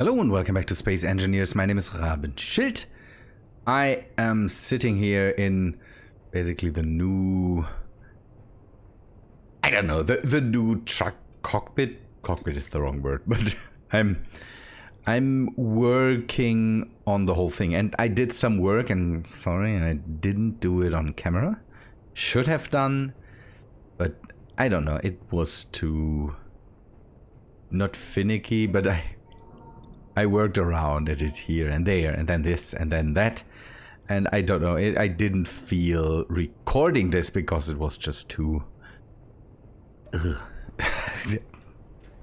Hello and welcome back to Space Engineers. My name is Rabenschild. I am sitting here in basically the new... I don't know, the new truck cockpit. Cockpit is the wrong word, but I'm working on the whole thing. And I did some work and sorry, I didn't do it on camera. Should have done, but I don't know. It was too... not finicky, but I worked around at it here and there, and then this and then that, and I don't know, I didn't feel recording this because it was just too...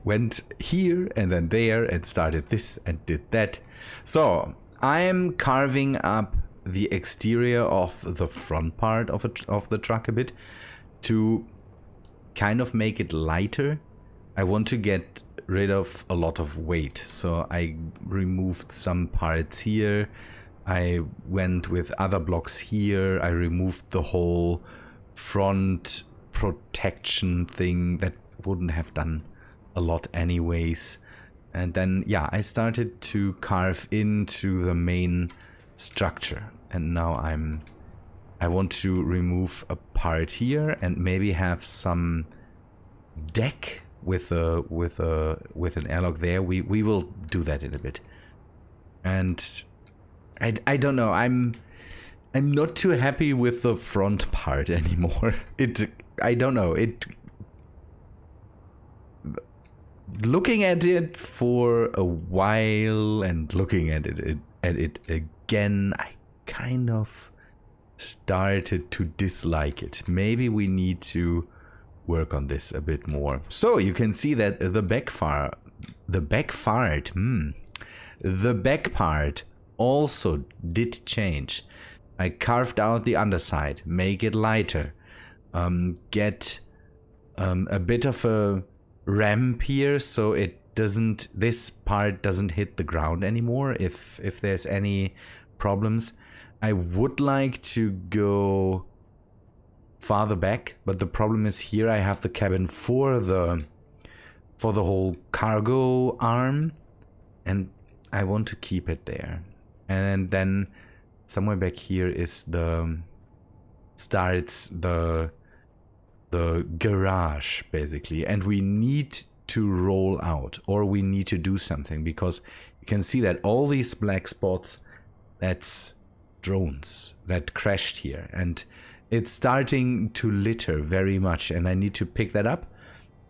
went here and then there and started this and did that. So I'm carving up the exterior of the front part of the truck a bit to kind of make it lighter. I want to get rid of a lot of weight, so I removed some parts here. I went with other blocks here. I removed the whole front protection thing that wouldn't have done a lot anyways. And then yeah, I started to carve into the main structure, and now I want to remove a part here and maybe have some deck with an airlock there. We will do that in a bit. And I don't know, I'm not too happy with the front part anymore. I don't know, looking at it for a while and looking at it again, I kind of started to dislike it. Maybe we need to work on this a bit more. So you can see that the back part also did change. I carved out the underside, make it lighter, get a bit of a ramp here so this part doesn't hit the ground anymore if there's any problems. I would like to go farther back, but the problem is here I have the cabin for the whole cargo arm, and I want to keep it there. And then somewhere back here is the garage basically, and we need to roll out, or we need to do something, because you can see that all these black spots, that's drones that crashed here, and it's starting to litter very much, and I need to pick that up,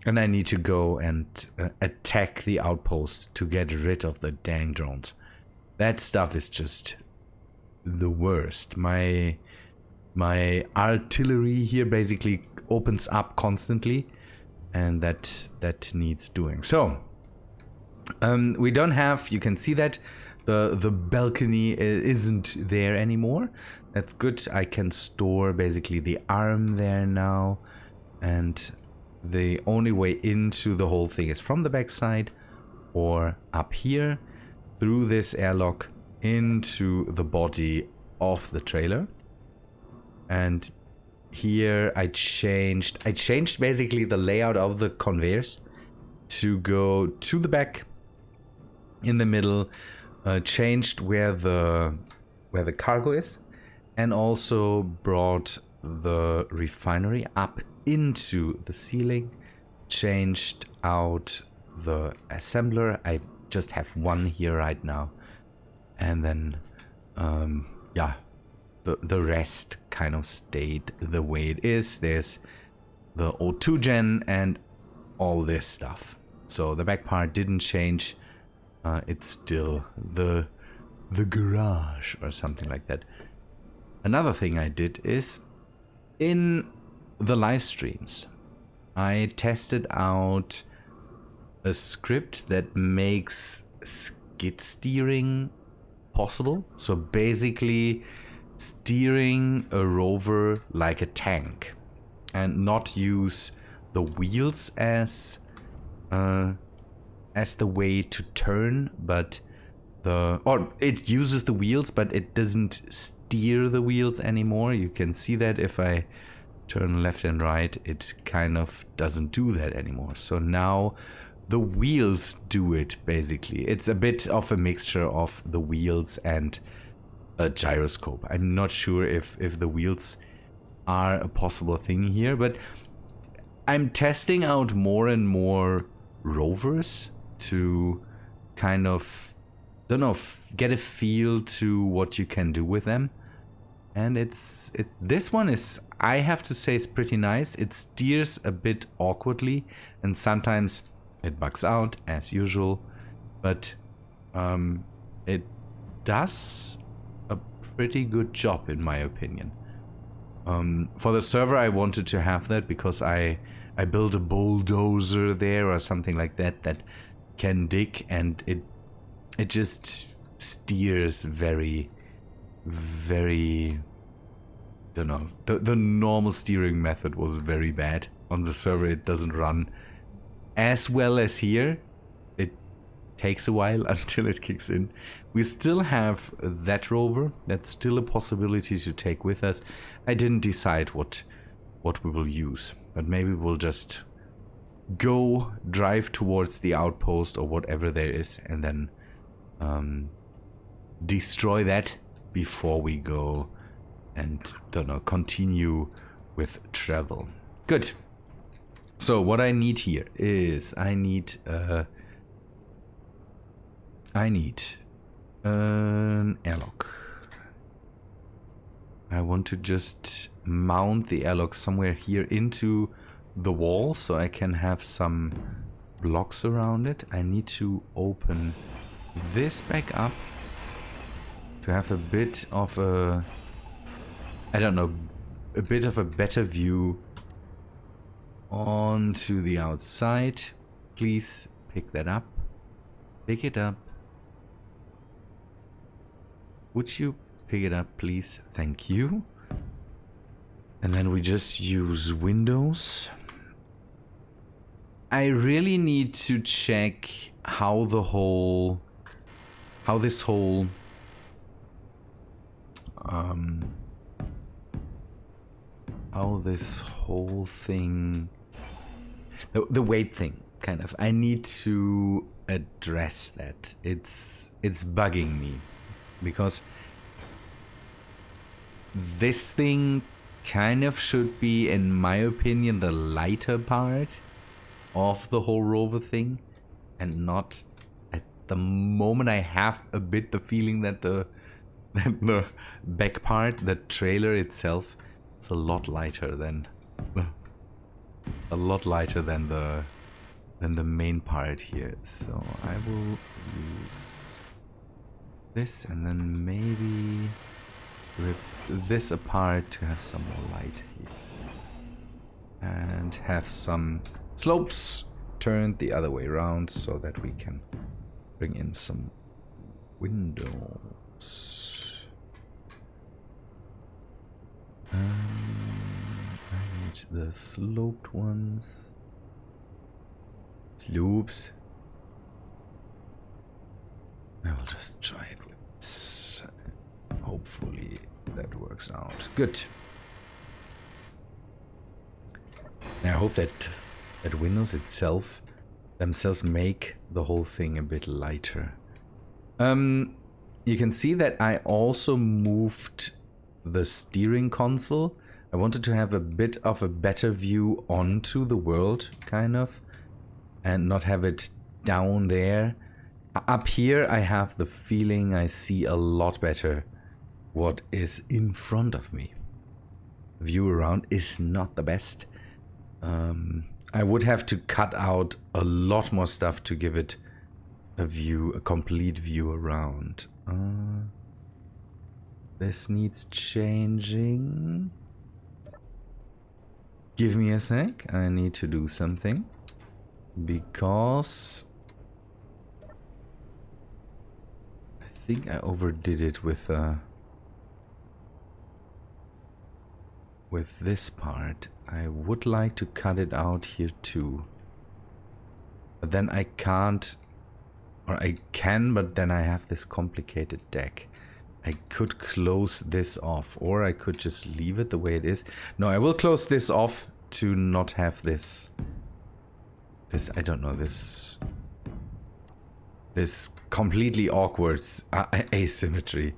and I need to go and attack the outpost to get rid of the dang drones. That stuff is just the worst. My artillery here basically opens up constantly, and that needs doing. So we don't have, you can see that the balcony isn't there anymore. That's good. I can store basically the arm there now, and the only way into the whole thing is from the backside or up here through this airlock into the body of the trailer. And here I changed basically the layout of the conveyors to go to the back, in the middle, changed where the cargo is, and also brought the refinery up into the ceiling, changed out the assembler. I just have one here right now, and then yeah, the rest kind of stayed the way it is. There's the O2 gen and all this stuff, so the back part didn't change. It's still the garage or something like that. Another thing I did is, in the live streams, I tested out a script that makes skid steering possible. So basically steering a rover like a tank, and not use the wheels as the way to turn, but it uses the wheels, but it doesn't steer the wheels anymore. You can see that if I turn left and right, it kind of doesn't do that anymore. So now the wheels do it, basically. It's a bit of a mixture of the wheels and a gyroscope. I'm not sure if the wheels are a possible thing here, but I'm testing out more and more rovers to kind of, don't know, get a feel to what you can do with them. And it's this one is, I have to say, is pretty nice. It steers a bit awkwardly and sometimes it bugs out as usual, but it does a pretty good job in my opinion. For the server I wanted to have that because I built a bulldozer there or something like that that can dig, and it just steers very, don't know, the normal steering method was very bad on the server. It doesn't run as well as here. It takes a while until it kicks in. We still have that rover. That's still a possibility to take with us. I didn't decide what we will use, but maybe we'll just go drive towards the outpost or whatever there is and then destroy that before we go and, don't know, continue with travel. Good. So what I need here is I need an airlock. I want to just mount the airlock somewhere here into the wall so I can have some blocks around it. I need to open this back up to have a bit of a, I don't know, a bit of a better view onto the outside. Please pick that up. Pick it up. Would you pick it up, please? Thank you. And then we just use windows. I really need to check how this whole thing, the weight thing, kind of. I need to address that. It's bugging me because this thing kind of should be, in my opinion, the lighter part of the whole rover thing, and not at the moment. I have a bit the feeling that the back part, the trailer itself, it's a lot lighter than the main part here. So I will use this and then maybe rip this apart to have some more light here and have some slopes turned the other way around so that we can bring in some windows. I need the sloped ones. Slopes. I will just try it with this. Hopefully that works out. Good. I hope that windows themselves make the whole thing a bit lighter. You can see that I also moved the steering console. I wanted to have a bit of a better view onto the world, kind of, and not have it down there. Up here I have the feeling I see a lot better what is in front of me. View around is not the best. I would have to cut out a lot more stuff to give it a complete view around. This needs changing. Give me a sec. I need to do something. Because I think I overdid it with this part. I would like to cut it out here too. But then I can't, or I can, but then I have this complicated deck. I could close this off, or I could just leave it the way it is. No, I will close this off to not have this This, I don't know, this completely awkward asymmetry.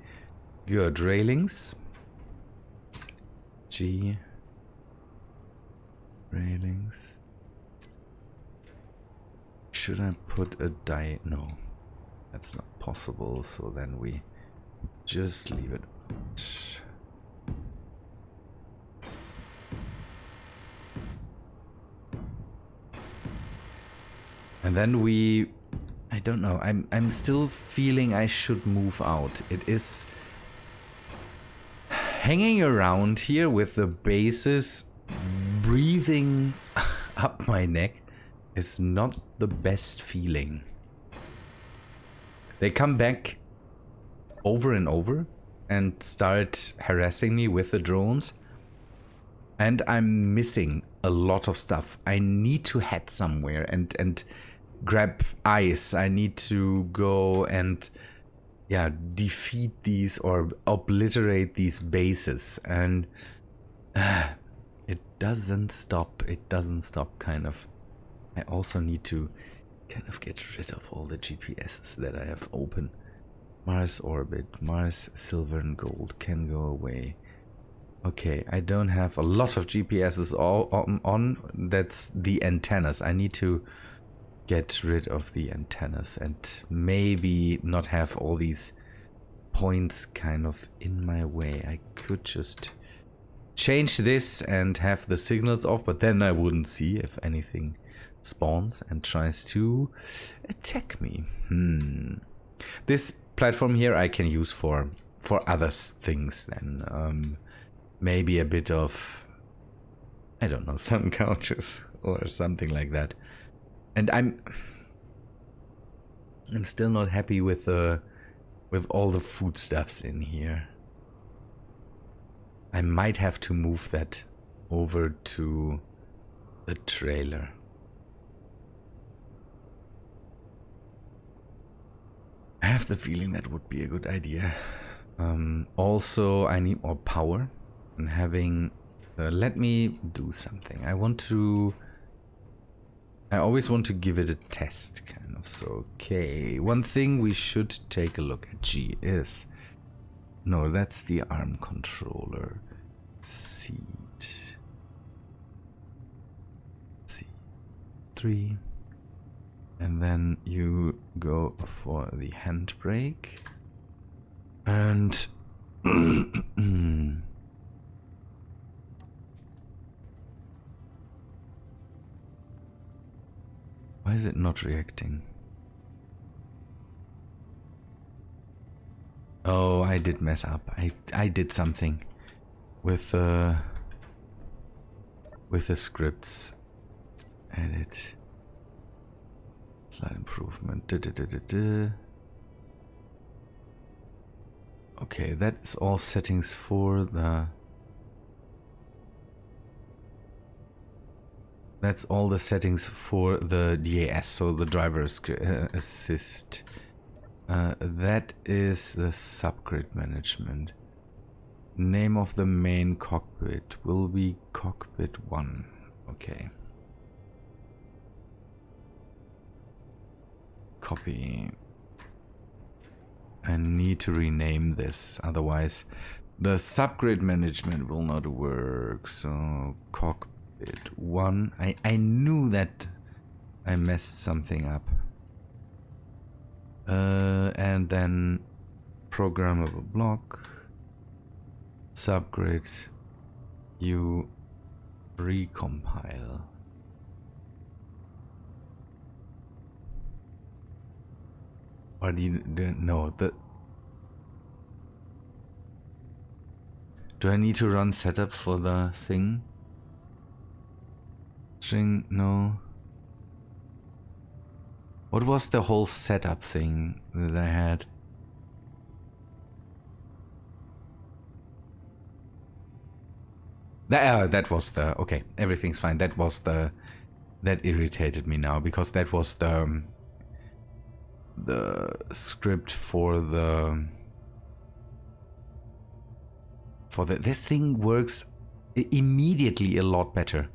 Good, railings. G. Railings. Should I put a no, that's not possible, so then we just leave it out. And then I don't know, I'm still feeling I should move out. It is hanging around here with the bases breathing up my neck is not the best feeling. They come back over and over and start harassing me with the drones. And I'm missing a lot of stuff. I need to head somewhere and grab ice. I need to go and defeat these or obliterate these bases. And it doesn't stop. It doesn't stop, kind of. I also need to kind of get rid of all the GPSs that I have open. Mars orbit, Mars silver and gold can go away. Okay, I don't have a lot of GPSs all on. That's the antennas. I need to get rid of the antennas and maybe not have all these points kind of in my way. I could just change this and have the signals off, but then I wouldn't see if anything spawns and tries to attack me. This platform here I can use for other things then. Maybe a bit of, I don't know, some couches or something like that. And I'm still not happy with all the foodstuffs in here. I might have to move that over to the trailer. I have the feeling that would be a good idea. Also, I need more power. And having... let me do something. I always want to give it a test, kind of. So, okay. One thing we should take a look at, G, is... No, that's the ARM controller. Seat. 3. And then you go for the handbrake. And... Why is it not reacting? Oh, I did mess up. I did something with the scripts. Edit. Slight improvement. Okay, that's all settings for the... That's all the settings for the DAS, so the driver assist. That is the subgrid management. Name of the main cockpit will be cockpit 1. Okay. Copy. I need to rename this, otherwise the subgrid management will not work. So cockpit 1. I knew that I messed something up. And then programmable block, subgrid, you recompile. Or do you no, do I need to run setup for the thing? String, no. What was the whole setup thing that I had? That was the... Okay, everything's fine. That was the... That irritated me now, because that was the script for the... This thing works immediately a lot better.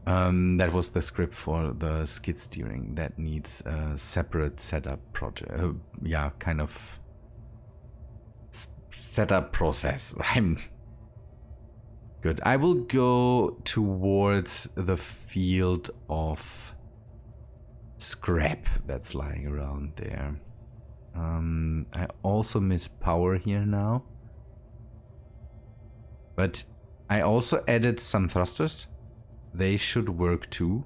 That was the script for the skid steering. That needs a separate setup project. Yeah, kind of setup process. I'm good. I will go towards the field of scrap that's lying around there. I also miss power here now. But I also added some thrusters. They should work too.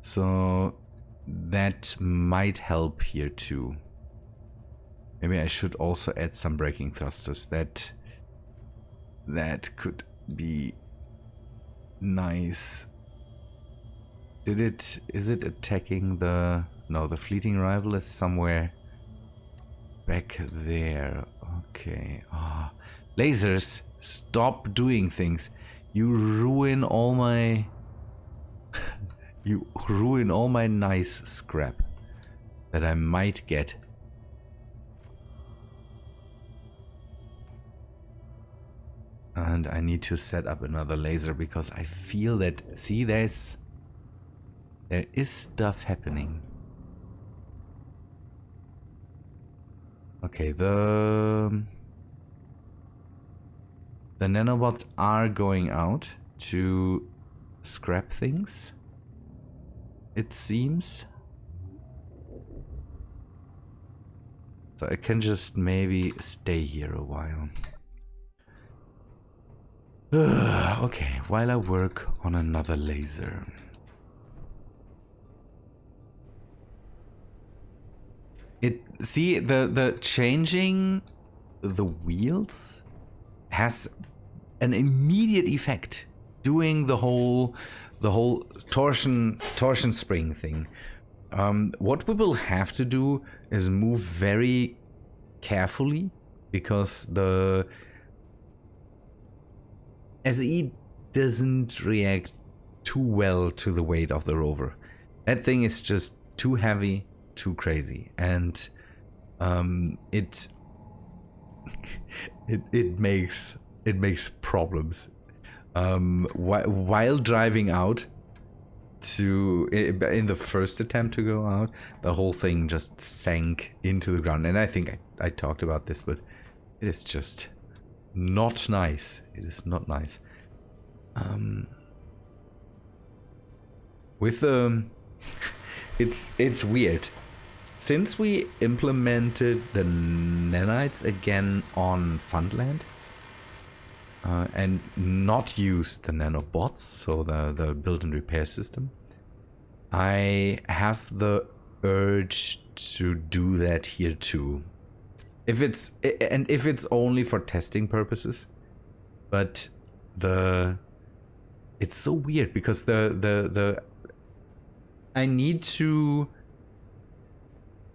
So that might help here too. Maybe I should also add some braking thrusters. That could be nice. Is it attacking the... No, the fleeting rival is somewhere back there. Okay. Ah, lasers, stop doing things. You ruin all my... you ruin all my nice scrap that I might get. And I need to set up another laser because I feel that... See, there is stuff happening. Okay, the nanobots are going out to scrap things, it seems. So I can just maybe stay here a while. Okay, while I work on another laser. See, the changing the wheels has an immediate effect, doing the whole torsion spring thing. What we will have to do is move very carefully because the SE doesn't react too well to the weight of the rover. That thing is just too heavy, too crazy, and it makes problems while driving out in the first attempt to go out. The whole thing just sank into the ground, and I think I talked about this, but it is just not nice. It is not nice. With it's weird. Since we implemented the nanites again on Fundland and not used the nanobots, so the build and repair system, I have the urge to do that here too. If it's only for testing purposes, but it's so weird because I need to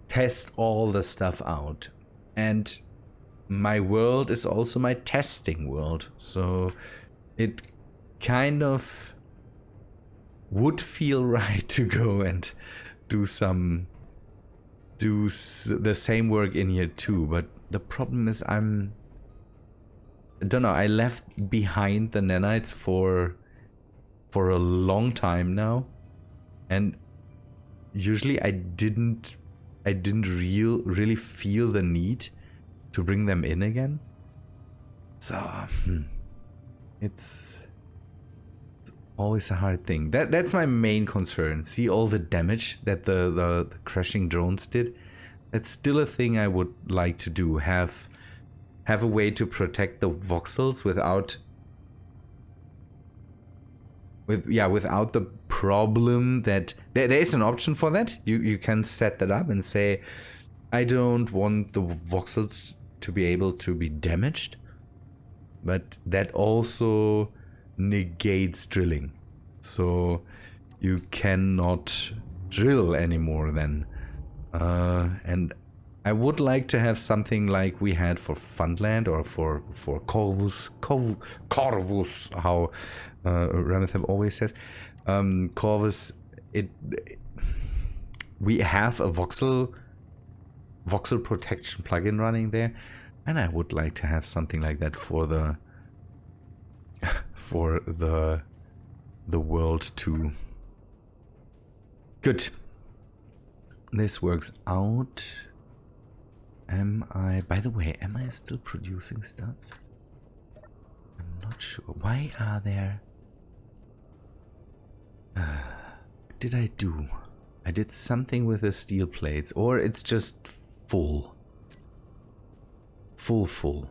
test all the stuff out, and my world is also my testing world, so it kind of would feel right to go and do the same work in here too. But the problem is I don't know, I left behind the nanites for a long time now, and usually I didn't really feel the need to bring them in again. So it's always a hard thing. That's my main concern. See all the damage that the crashing drones did. That's still a thing I would like to do. Have a way to protect the voxels without the problem that there is an option for that. You can set that up and say, I don't want the voxels to be able to be damaged, but that also negates drilling, so you cannot drill anymore then. And I would like to have something like we had for Fundland or for Corvus, how Rametheb always says. Corvus, we have a voxel protection plugin running there, and I would like to have something like that for the the world too. Good. This works out. By the way, am I still producing stuff? I'm not sure. Why are there... what did I do? I did something with the steel plates, or it's just full. Full.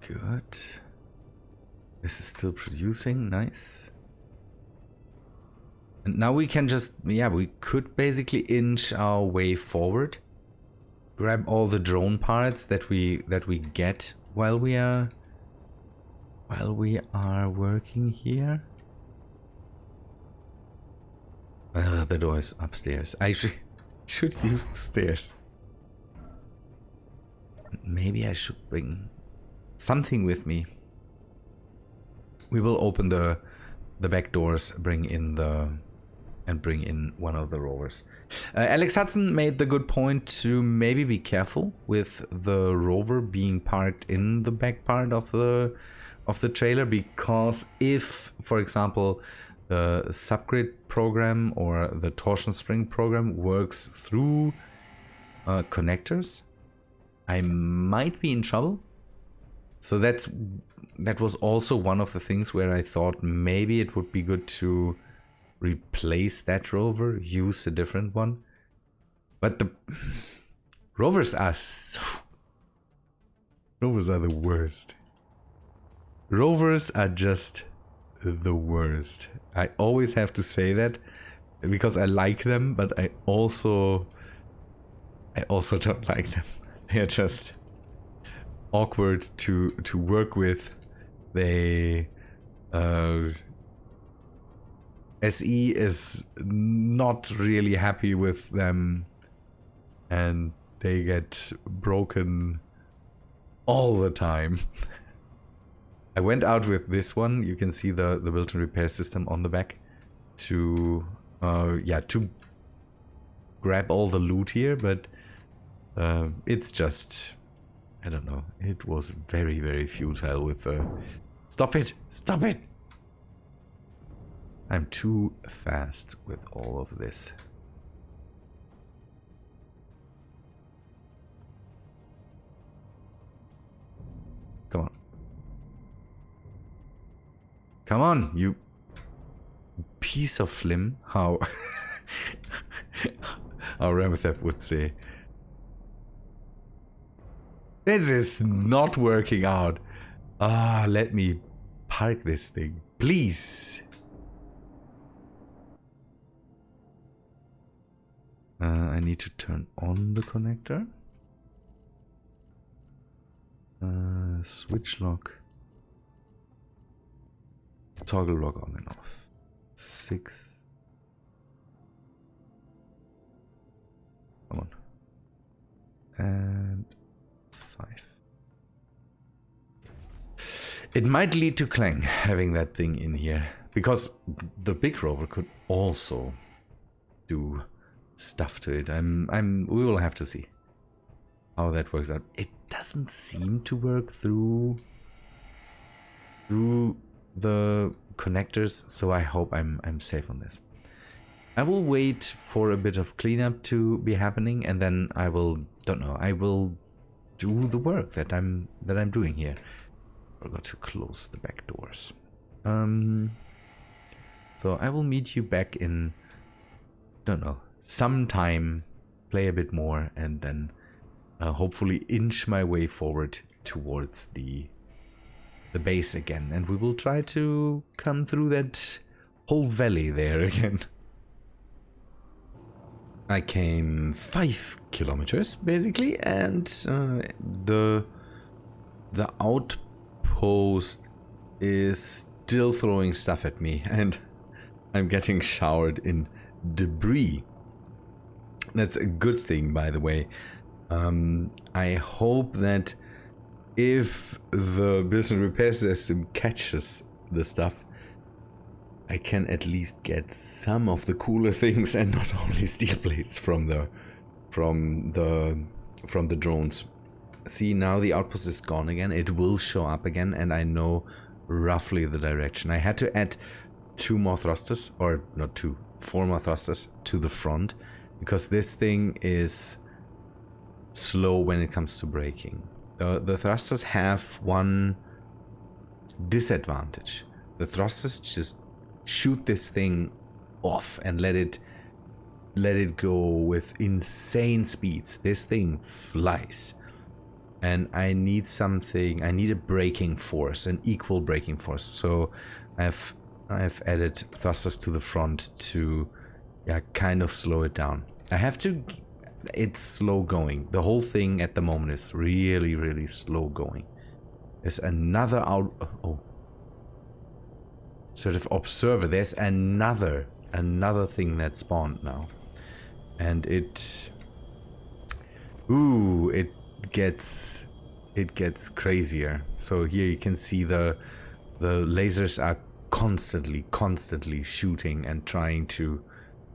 Good. This is still producing, nice. And now we can just, yeah, we could basically inch our way forward. Grab all the drone parts that we get while we are working here. The door is upstairs. I should use the stairs. Maybe I should bring something with me. We will open the back doors, bring in one of the rovers. Alex Hudson made the good point to maybe be careful with the rover being parked in the back part of the trailer, because if, for example, the subgrid program or the torsion spring program works through connectors, I might be in trouble. So that was also one of the things where I thought maybe it would be good to replace that rover, use a different one. But the rovers are the worst. Rovers are just the worst. I always have to say that because I like them, but I also don't like them. They're just awkward to work with. They SE is not really happy with them, and they get broken all the time. I went out with this one. You can see the built-in repair system on the back to to grab all the loot here, but it's just, I don't know. It was very, very futile with the... Stop it! Stop it! I'm too fast with all of this. Come on. Come on, you piece of flim. How Ramethep would say. This is not working out. Let me park this thing, please. I need to turn on the connector. Switch lock. Toggle lock on and off. 6. Come on. And 5. It might lead to Clang having that thing in here, because the big rover could also do stuff to it. We will have to see how that works out. It doesn't seem to work through the connectors, so I hope I'm safe on this. I will wait for a bit of cleanup to be happening, and then I will do the work that I'm doing here. Forgot to close the back doors. So I will meet you back in, sometime, play a bit more, and then hopefully inch my way forward towards the base again, and we will try to come through that whole valley there again. I came 5 kilometers basically, and the outpost is still throwing stuff at me, and I'm getting showered in debris. That's a good thing, by the way. I hope that if the built-in repair system catches the stuff, I can at least get some of the cooler things and not only steel plates from the from the drones. See, now the outpost is gone again. It will show up again, and I know roughly the direction. I had to add 2 more thrusters, or not 2, 4 more thrusters to the front, because this thing is slow when it comes to braking. The thrusters have one disadvantage. The thrusters just shoot this thing off and let it go with insane speeds. This thing flies. And I need something, I need a braking force, an equal braking force. So I've added thrusters to the front to kind of slow it down. I have to, it's slow going. The whole thing at the moment is really, really slow going. There's another sort of observer. There's another thing that spawned now. And it gets crazier. So here you can see the lasers are constantly shooting and trying to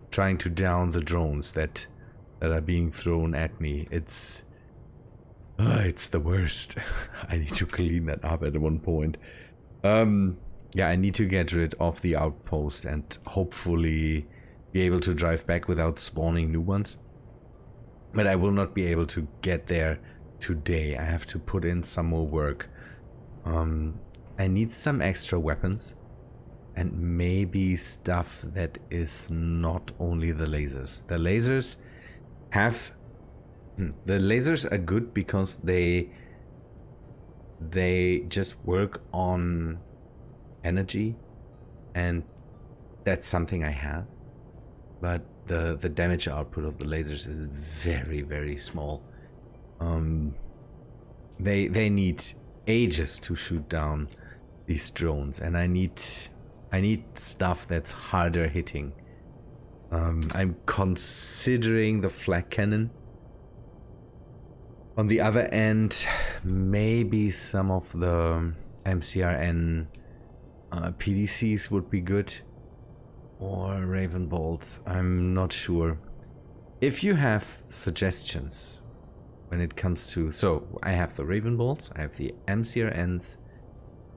down the drones that are being thrown at me. It's the worst. I need to clean that up at one point. Yeah, I need to get rid of the outpost and hopefully be able to drive back without spawning new ones. But I will not be able to get there today. I have to put in some more work. I need some extra weapons and maybe stuff that is not only the lasers. The lasers are good because they just work on energy, and that's something I have. But the damage output of the lasers is very, very small. They need ages to shoot down these drones, and I need stuff that's harder hitting. I'm considering the flak cannon. On the other end, maybe some of the MCRN PDCs would be good. Or Raven bolts, I'm not sure. If you have suggestions when it comes to... So, I have the Raven bolts, I have the MCRNs,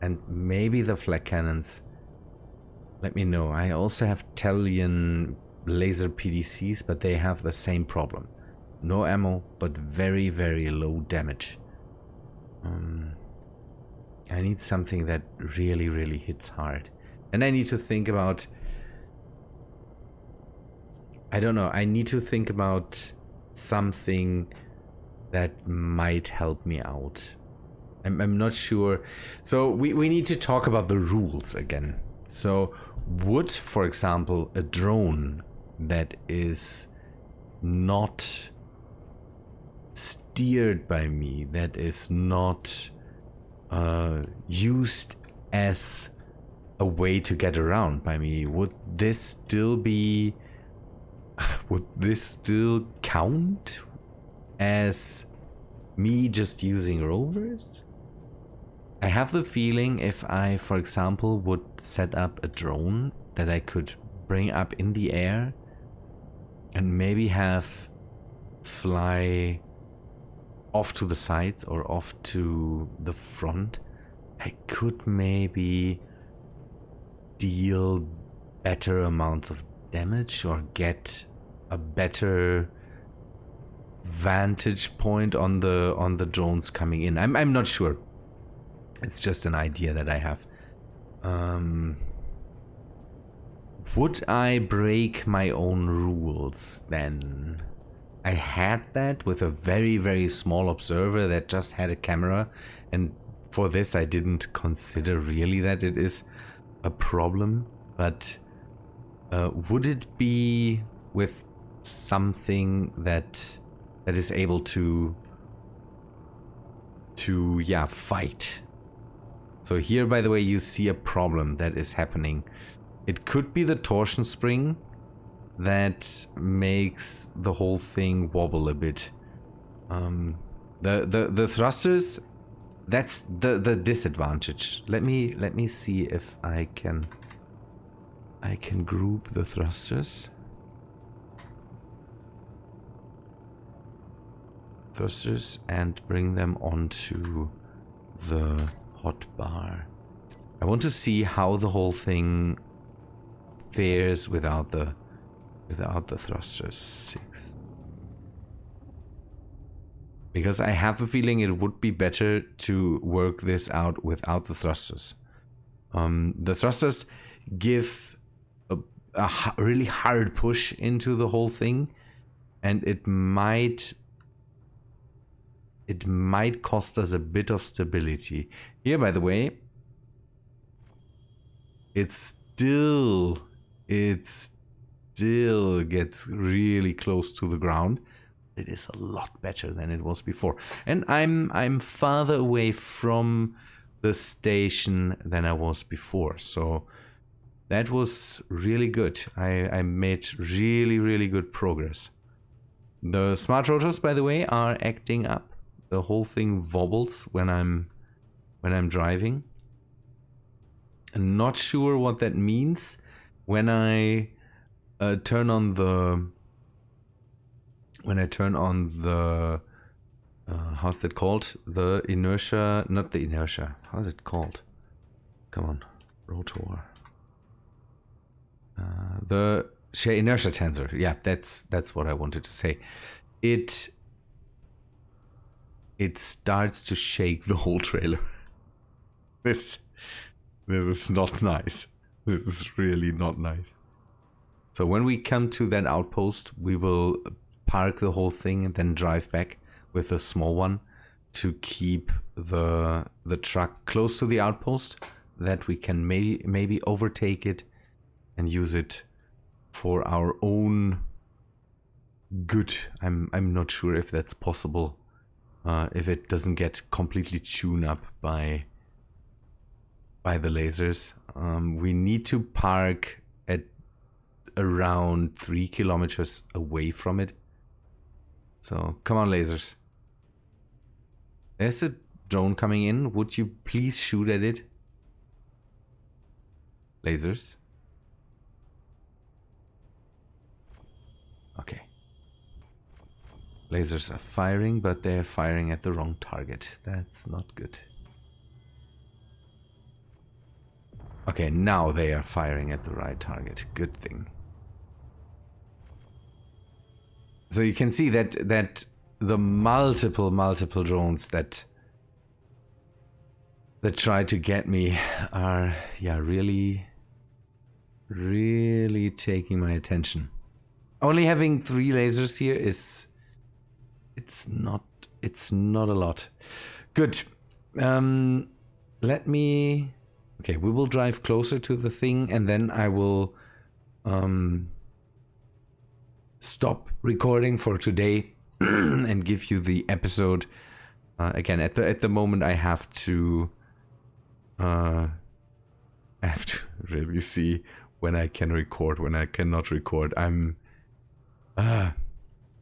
and maybe the flak cannons. Let me know. I also have Talion laser PDCs, but they have the same problem. No ammo, but very, very low damage. I need something that really, really hits hard. And I need to think about... I don't know, I need to think about something that might help me out. I'm not sure. So we need to talk about the rules again. So would, for example, a drone that is not steered by me, that is not used as a way to get around by me, would this still count as me just using rovers? I have the feeling if I, for example, would set up a drone that I could bring up in the air and maybe have fly off to the sides or off to the front, I could maybe deal better amounts of damage or get a better vantage point on the drones coming in. I'm not sure. It's just an idea that I have. Would I break my own rules then? I had that with a very, very small observer that just had a camera, and for this I didn't consider really that it is a problem. But would it be with something that is able to fight? So here, by the way, you see a problem that is happening. It could be the torsion spring that makes the whole thing wobble a bit. The thrusters, that's the disadvantage. Let me see if I can group the thrusters. thrusters and bring them onto the hotbar. I want to see how the whole thing fares without the thrusters. 6. Because I have a feeling it would be better to work this out without the thrusters. The thrusters give a really hard push into the whole thing, and it might cost us a bit of stability. Here, by the way, it still gets really close to the ground. It is a lot better than it was before, and I'm farther away from the station than I was before, so that was really good. I made really good progress. The smart rotors, by the way, are acting up. The whole thing wobbles when I'm driving. I'm not sure what that means when I turn on the how's that called? The inertia, not the inertia. How's it called? Come on, rotor. The shear inertia tensor. Yeah, that's what I wanted to say. It starts to shake the whole trailer. This is not nice. This is really not nice. So when we come to that outpost, we will park the whole thing and then drive back with a small one to keep the truck close to the outpost, that we can maybe overtake it and use it for our own good. I'm not sure if that's possible, if it doesn't get completely tuned up by the lasers. We need to park at around 3 kilometers away from it. So come on, lasers. There's a drone coming in. Would you please shoot at it? Lasers. Okay. Lasers are firing, but they're firing at the wrong target. That's not good. Okay, now they are firing at the right target. Good thing. So you can see that the multiple drones that try to get me are, yeah, really taking my attention. Only having 3 lasers here is it's not a lot. Good. Let me. Okay, we will drive closer to the thing, and then I will stop recording for today and give you the episode. Again, at the moment, I have to really see when I can record, when I cannot record.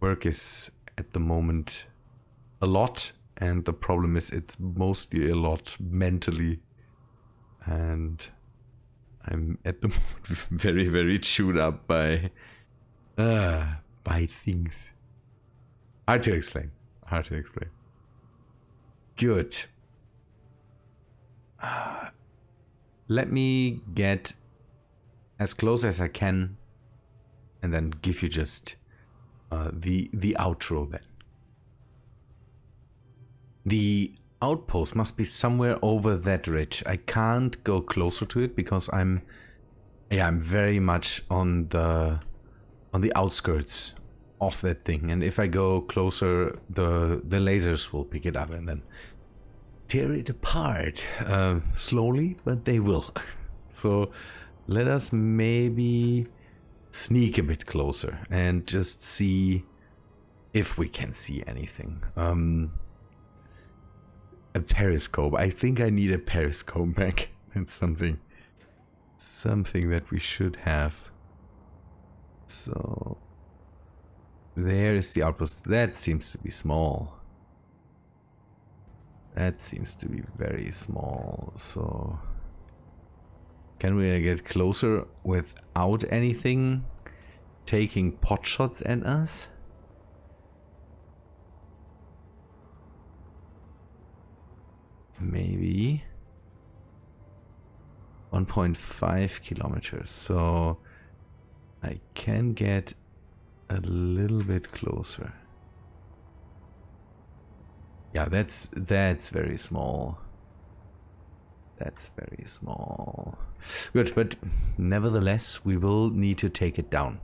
Work is at the moment a lot, and the problem is it's mostly a lot mentally. And I'm at the moment very chewed up by things. Hard to explain. Good. Let me get as close as I can, and then give you just the outro then. The outpost must be somewhere over that ridge. I can't go closer to it because I'm very much on the outskirts of that thing, and if I go closer, the lasers will pick it up and then tear it apart, slowly, but they will. So let us maybe sneak a bit closer and just see if we can see anything. A periscope. I think I need a periscope back. It's something that we should have. So there is the outpost. That seems to be small. That seems to be very small. So can we get closer without anything taking pot shots at us? maybe 1.5 kilometers. So I can get a little bit closer. Yeah, that's very small. That's very small. Good, but nevertheless, we will need to take it down.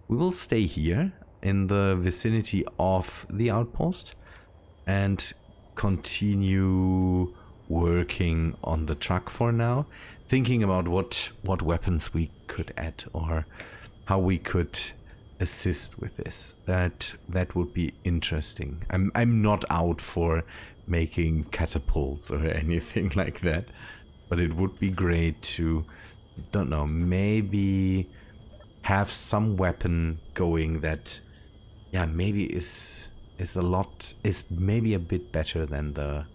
We will stay here in the vicinity of the outpost and continue working on the truck for now, thinking about what weapons we could add or how we could assist with this. That would be interesting. I'm not out for making catapults or anything like that, but it would be great to, don't know, maybe have some weapon going that, yeah, maybe is maybe a bit better than the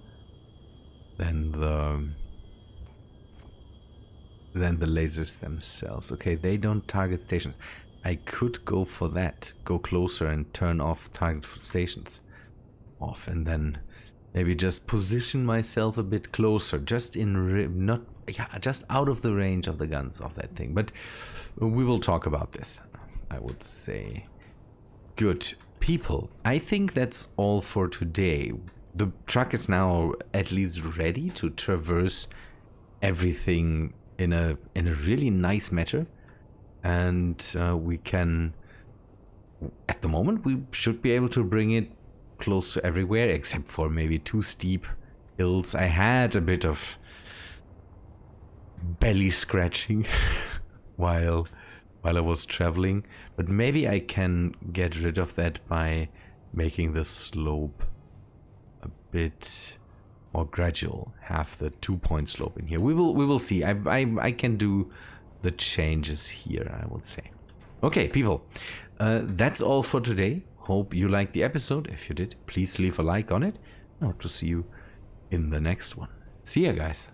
lasers themselves. Okay, they don't target stations. I could go for that, go closer and turn off target stations off, and then maybe just position myself a bit closer, just just out of the range of the guns of that thing. But we will talk about this, I would say. Good people, I think that's all for today. The truck is now at least ready to traverse everything in a really nice manner, and we can, at the moment, we should be able to bring it close to everywhere except for maybe 2 steep hills. I had a bit of belly scratching while I was traveling, but maybe I can get rid of that by making the slope a bit more gradual, have the 2-point slope in here. We will see. I can do the changes here, I would say. Okay, people, that's all for today. Hope you liked the episode. If you did, please leave a like on it. I hope to see you in the next one. See ya, guys.